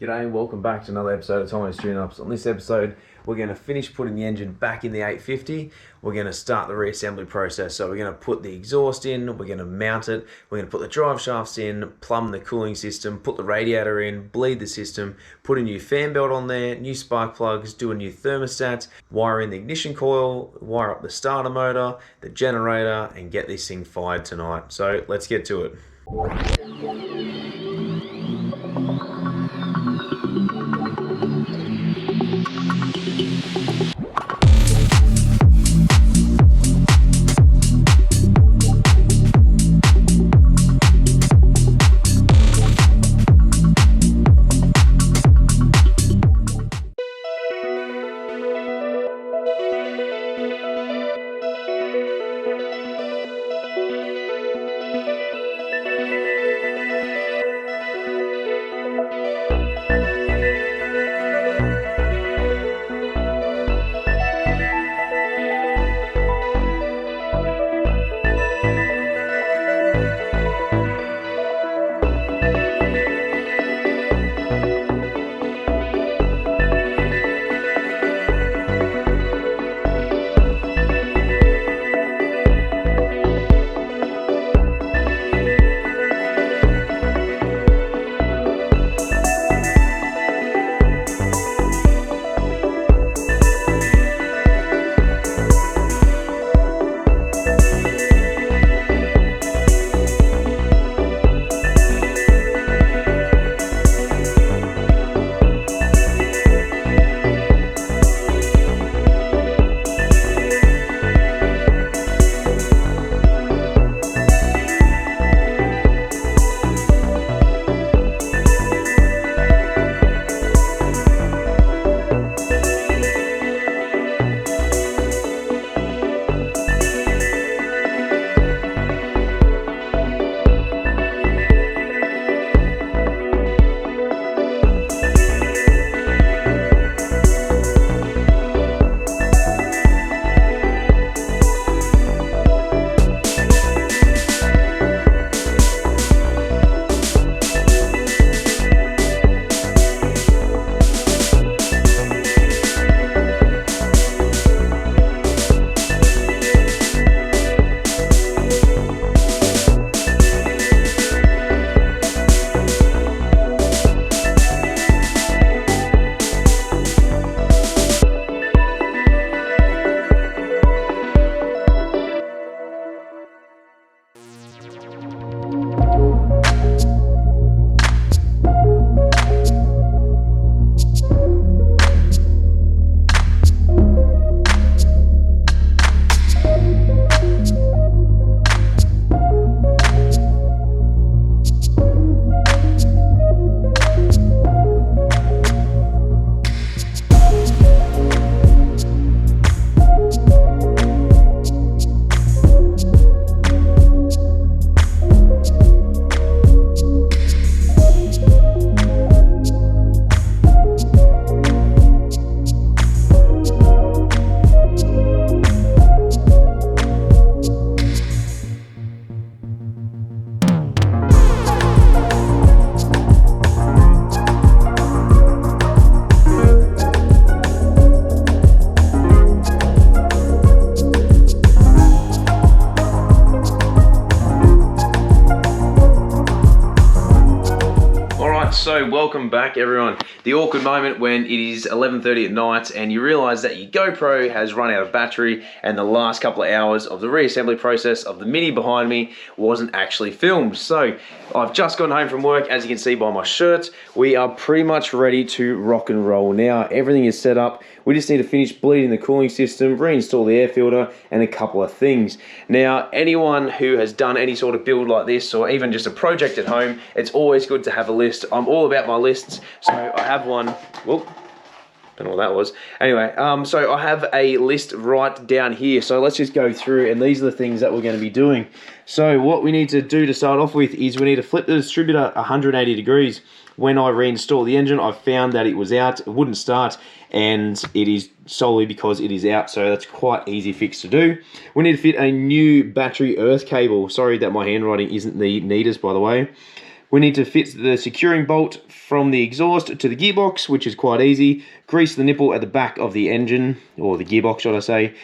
G'day and welcome back to another episode of Tomo's Tune Ups. On this episode, we're going to finish putting the engine back in the 850. We're going to start the reassembly process. So we're going to put the exhaust in, we're going to mount it, we're going to put the drive shafts in, plumb the cooling system, put the radiator in, bleed the system, put a new fan belt on there, new spark plugs, do a new thermostat, wire in the ignition coil, wire up the starter motor, the generator, and get this thing fired tonight. So let's get to it. So welcome back everyone. The awkward moment when it is 11:30 at night and you realize that your GoPro has run out of battery and the last couple of hours of the reassembly process of the Mini behind me wasn't actually filmed. So I've just gotten home from work, as you can see by my shirt. We are pretty much ready to rock and roll now. Everything is set up. We just need to finish bleeding the cooling system, reinstall the air filter, and a couple of things. Now, anyone who has done any sort of build like this, or even just a project at home, it's always good to have a list. I'm all about my lists, so I have one. Whoop. Don't know what that was. Anyway, so I have a list right down here. So let's just go through, and these are the things that we're going to be doing. So what we need to do to start off with is we need to flip the distributor 180 degrees. When I reinstalled the engine, I found that it was out, it wouldn't start, and it is solely because it is out, so that's quite easy fix to do. We need to fit a new battery earth cable. Sorry that my handwriting isn't the neatest, by the way. We need to fit the securing bolt from the exhaust to the gearbox, which is quite easy. Grease the nipple at the back of the engine, or the gearbox, should I say.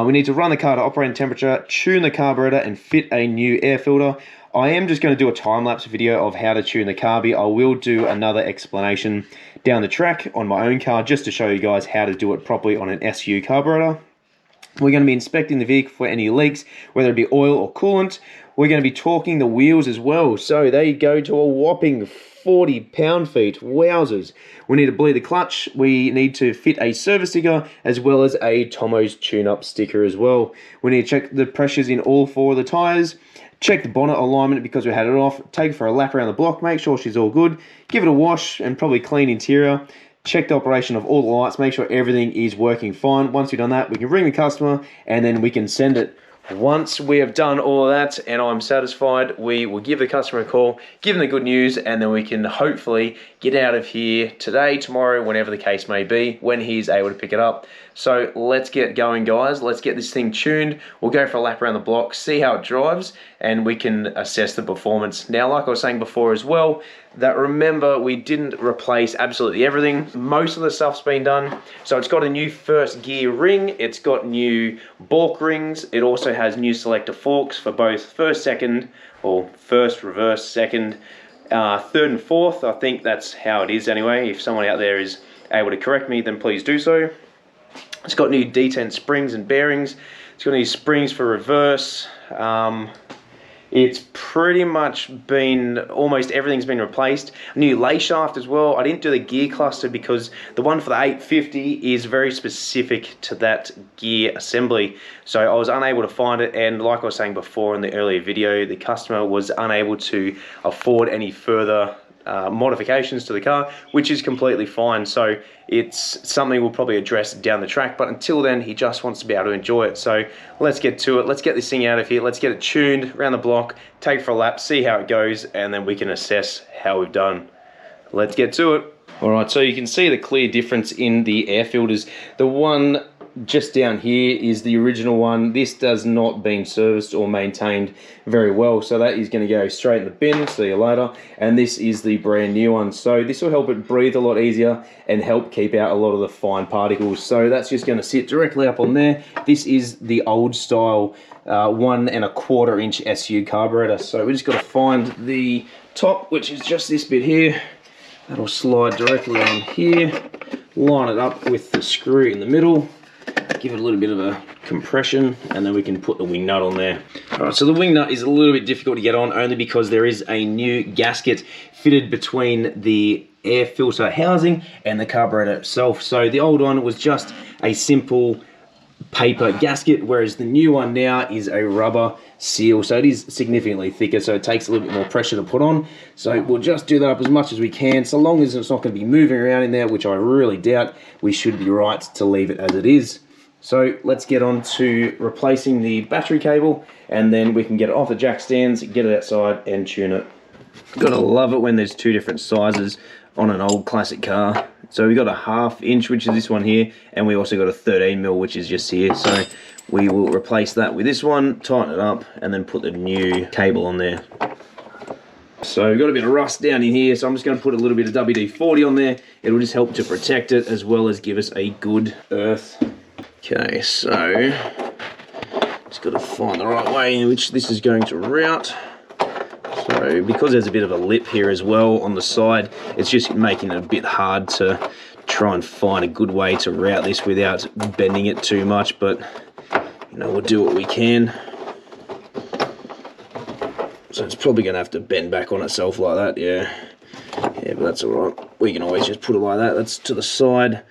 We need to run the car to operating temperature, tune the carburetor, and fit a new air filter. I am just going to do a time-lapse video of how to tune the carby. I will do another explanation down the track on my own car, just to show you guys how to do it properly on an SU carburetor. We're going to be inspecting the vehicle for any leaks, whether it be oil or coolant. We're going to be torquing the wheels as well. So they go to a whopping 40 pound-feet. Wowzers. We need to bleed the clutch. We need to fit a service sticker as well as a Tomo's tune-up sticker as well. We need to check the pressures in all 4 of the tyres. Check the bonnet alignment because we had it off. Take it for a lap around the block. Make sure she's all good. Give it a wash and probably clean interior. Check the operation of all the lights, make sure everything is working fine. Once we've done that, we can ring the customer and then we can send it. Once we have done all of that and I'm satisfied, we will give the customer a call, give them the good news, and then we can hopefully get out of here today, tomorrow, whenever the case may be, when he's able to pick it up. So let's get going, guys. Let's get this thing tuned. We'll go for a lap around the block, see how it drives, and we can assess the performance. Now, like I was saying before as well, that remember we didn't replace absolutely everything. Most of the stuff's been done. So it's got a new first gear ring. It's got new balk rings. It also has new selector forks for both first, second, or first, reverse, second, third and fourth. I think that's how it is anyway. If someone out there is able to correct me, then please do so. It's got new detent springs and bearings. It's got new springs for reverse. It's pretty much been, almost everything's been replaced. New lay shaft as well. I didn't do the gear cluster because the one for the 850 is very specific to that gear assembly. So I was unable to find it, and like I was saying before in the earlier video, the customer was unable to afford any further modifications to the car, which is completely fine. So it's something we'll probably address down the track, but until then he just wants to be able to enjoy it. So let's get to it. Let's get this thing out of here. Let's get it tuned around the block, take it for a lap, see how it goes, and then we can assess how we've done. Let's get to it. All right, so you can see the clear difference in the air filters. The one just down here is the original one. This does not been serviced or maintained very well, so that is going to go straight in the bin. See you later. And this is the brand new one, so this will help it breathe a lot easier and help keep out a lot of the fine particles. So that's just going to sit directly up on there. This is the old style 1 1/4 inch SU carburetor. So we just got to find the top, which is just this bit here. That'll slide directly on here, line it up with the screw in the middle, give it a little bit of a compression, and then we can put the wing nut on there. All right, so the wing nut is a little bit difficult to get on, only because there is a new gasket fitted between the air filter housing and the carburetor itself. So the old one was just a simple paper gasket, whereas the new one now is a rubber seal, so it is significantly thicker, so it takes a little bit more pressure to put on. So we'll just do that up as much as we can. So long as it's not going to be moving around in there, which I really doubt, we should be right to leave it as it is. So let's get on to replacing the battery cable, and then we can get it off the jack stands, get it outside and tune it. Gotta love it when there's 2 different sizes on an old classic car. So we've got a 1/2 inch, which is this one here, and we also got a 13mm, which is just here. So we will replace that with this one, tighten it up, and then put the new cable on there. So we've got a bit of rust down in here, so I'm just going to put a little bit of WD-40 on there. It'll just help to protect it as well as give us a good earth. Okay, so just got to find the right way in which this is going to route. So because there's a bit of a lip here as well on the side, it's just making it a bit hard to try and find a good way to route this without bending it too much, but you know, we'll do what we can. So it's probably going to have to bend back on itself like that, yeah, but that's alright. We can always just put it like that. That's to the side.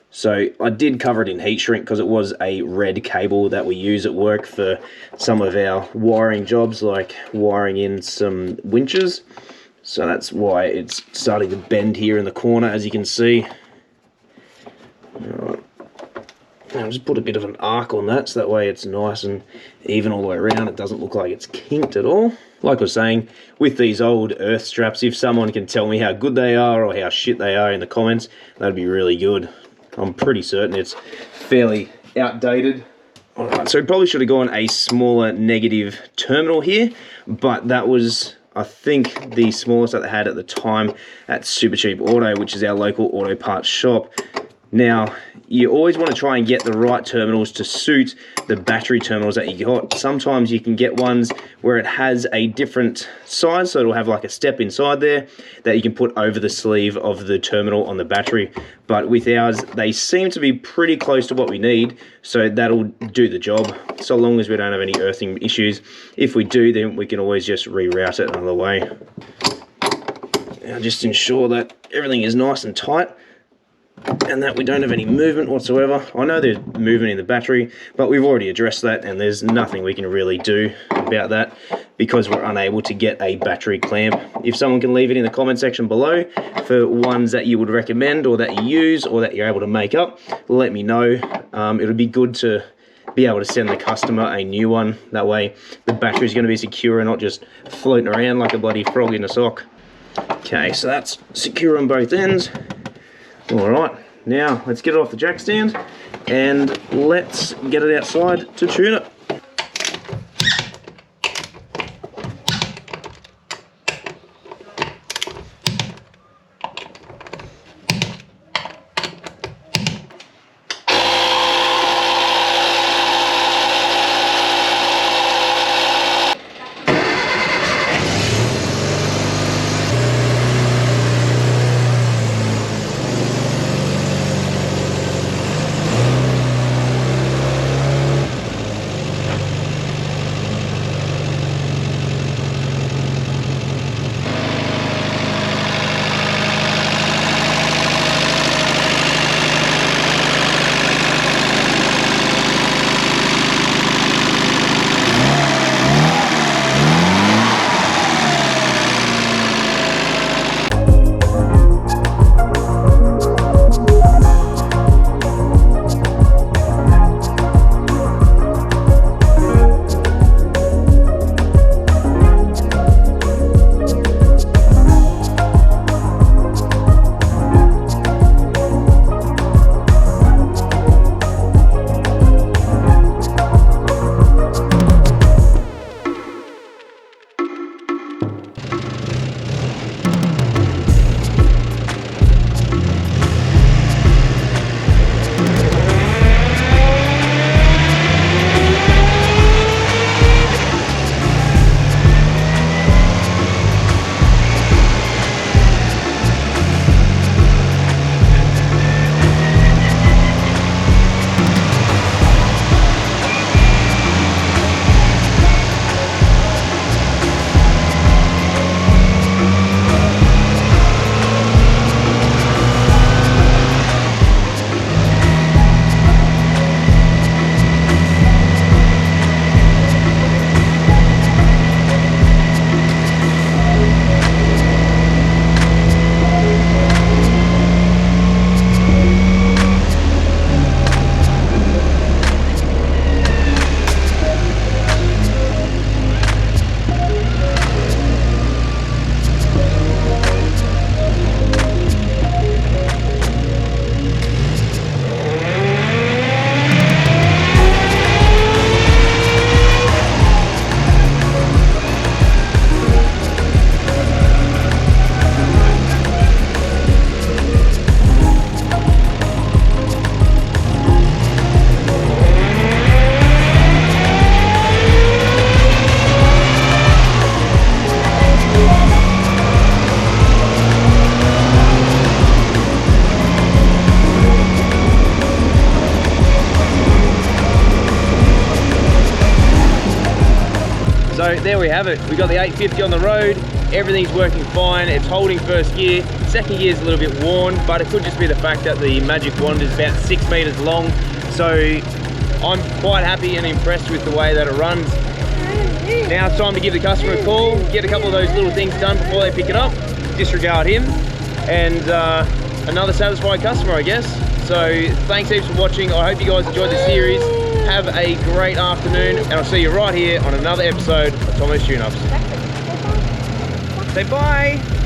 So I did cover it in heat shrink because it was a red cable that we use at work for some of our wiring jobs, like wiring in some winches. So that's why it's starting to bend here in the corner, as you can see. All right. I'll just put a bit of an arc on that, so that way it's nice and even all the way around. It doesn't look like it's kinked at all. Like I was saying, with these old earth straps, if someone can tell me how good they are or how shit they are in the comments, that'd be really good. I'm pretty certain it's fairly outdated. Alright, so we probably should have gone a smaller negative terminal here, but that was I think the smallest that they had at the time at Supercheap Auto, which is our local auto parts shop. Now, you always want to try and get the right terminals to suit the battery terminals that you got. Sometimes you can get ones where it has a different size, so it'll have like a step inside there that you can put over the sleeve of the terminal on the battery. But with ours, they seem to be pretty close to what we need, so that'll do the job, so long as we don't have any earthing issues. If we do, then we can always just reroute it another way. Now, just ensure that everything is nice and tight, and that we don't have any movement whatsoever. I know there's movement in the battery, but we've already addressed that, and there's nothing we can really do about that because we're unable to get a battery clamp. If someone can leave it in the comment section below for ones that you would recommend or that you use or that you're able to make up, let me know. It'll be good to be able to send the customer a new one. That way the battery's going to be secure and not just floating around like a bloody frog in a sock. Okay, so that's secure on both ends. Alright, now let's get it off the jack stand and let's get it outside to tune it. So there we have it. We got the 850 on the road. Everything's working fine. It's holding first gear. Second gear is a little bit worn, but it could just be the fact that the Magic Wand is about 6 meters long. So I'm quite happy and impressed with the way that it runs. Now it's time to give the customer a call, get a couple of those little things done before they pick it up, disregard him, and another satisfied customer, I guess. So thanks heaps for watching. I hope you guys enjoyed this series. Have a great afternoon, and I'll see you right here on another episode of Tomo's Tune Ups. Say bye.